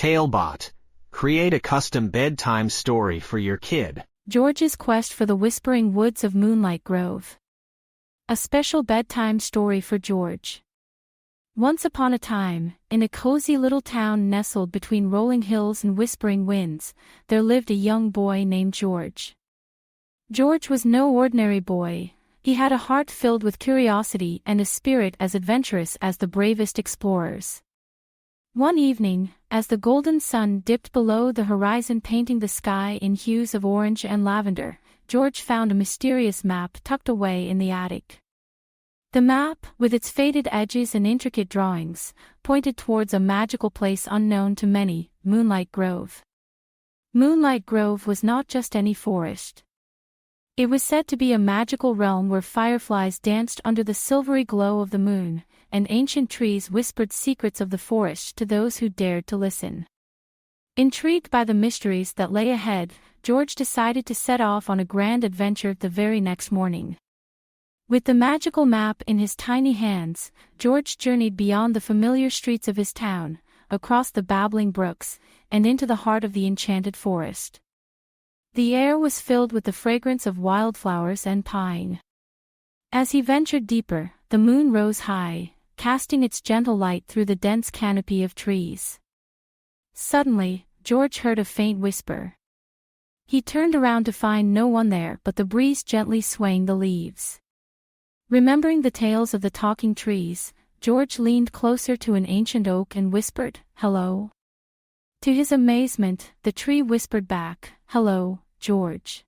Talebot. Create a custom bedtime story for your kid. George's Quest for the Whispering Woods of Moonlight Grove. A special bedtime story for George. Once upon a time, in a cozy little town nestled between rolling hills and whispering winds, there lived a young boy named George. George was no ordinary boy. He had a heart filled with curiosity and a spirit as adventurous as the bravest explorers. One evening, as the golden sun dipped below the horizon painting the sky in hues of orange and lavender, George found a mysterious map tucked away in the attic. The map, with its faded edges and intricate drawings, pointed towards a magical place unknown to many, Moonlight Grove. Moonlight Grove was not just any forest. It was said to be a magical realm where fireflies danced under the silvery glow of the moon, and ancient trees whispered secrets of the forest to those who dared to listen. Intrigued by the mysteries that lay ahead, George decided to set off on a grand adventure the very next morning. With the magical map in his tiny hands, George journeyed beyond the familiar streets of his town, across the babbling brooks, and into the heart of the enchanted forest. The air was filled with the fragrance of wildflowers and pine. As he ventured deeper, the moon rose high, casting its gentle light through the dense canopy of trees. Suddenly, George heard a faint whisper. He turned around to find no one there but the breeze gently swaying the leaves. Remembering the tales of the talking trees, George leaned closer to an ancient oak and whispered, "Hello." To his amazement, the tree whispered back, "Hello, George.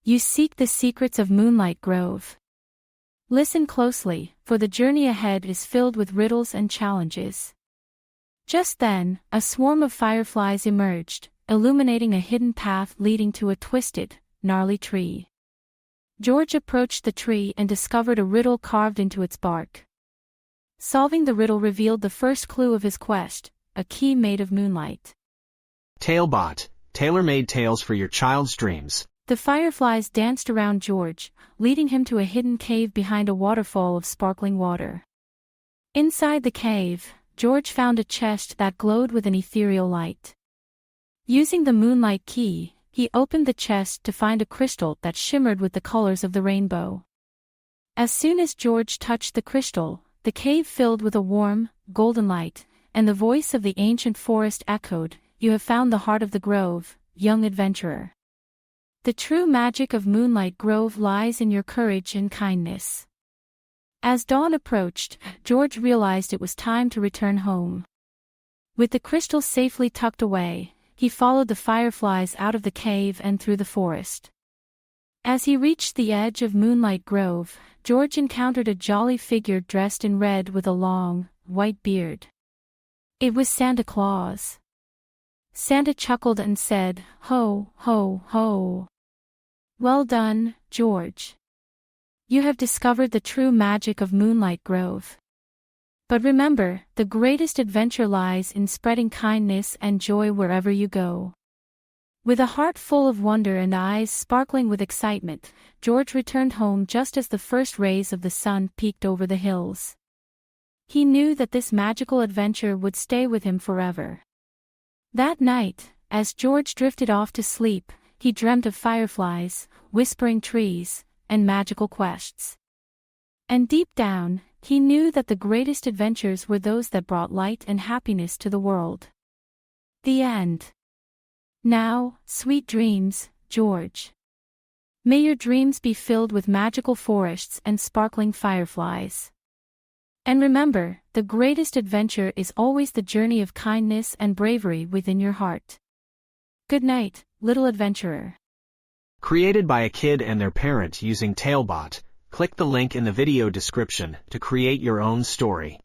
You seek the secrets of Moonlight Grove. Listen closely, for the journey ahead is filled with riddles and challenges." Just then, a swarm of fireflies emerged, illuminating a hidden path leading to a twisted, gnarly tree. George approached the tree and discovered a riddle carved into its bark. Solving the riddle revealed the first clue of his quest, a key made of moonlight. Talebot. Tailor-made tales for your child's dreams. The fireflies danced around George, leading him to a hidden cave behind a waterfall of sparkling water. Inside the cave, George found a chest that glowed with an ethereal light. Using the moonlight key, he opened the chest to find a crystal that shimmered with the colors of the rainbow. As soon as George touched the crystal, the cave filled with a warm, golden light, and the voice of the ancient forest echoed, "You have found the heart of the grove, young adventurer. The true magic of Moonlight Grove lies in your courage and kindness." As dawn approached, George realized it was time to return home. With the crystal safely tucked away, he followed the fireflies out of the cave and through the forest. As he reached the edge of Moonlight Grove, George encountered a jolly figure dressed in red with a long, white beard. It was Santa Claus. Santa chuckled and said, "Ho, ho, ho. Well done, George. You have discovered the true magic of Moonlight Grove. But remember, the greatest adventure lies in spreading kindness and joy wherever you go." With a heart full of wonder and eyes sparkling with excitement, George returned home just as the first rays of the sun peeked over the hills. He knew that this magical adventure would stay with him forever. That night, as George drifted off to sleep, he dreamt of fireflies, whispering trees, and magical quests. And deep down, he knew that the greatest adventures were those that brought light and happiness to the world. The end. Now, sweet dreams, George. May your dreams be filled with magical forests and sparkling fireflies. And remember, the greatest adventure is always the journey of kindness and bravery within your heart. Good night, little adventurer. Created by a kid and their parent using Talebot. Click the link in the video description to create your own story.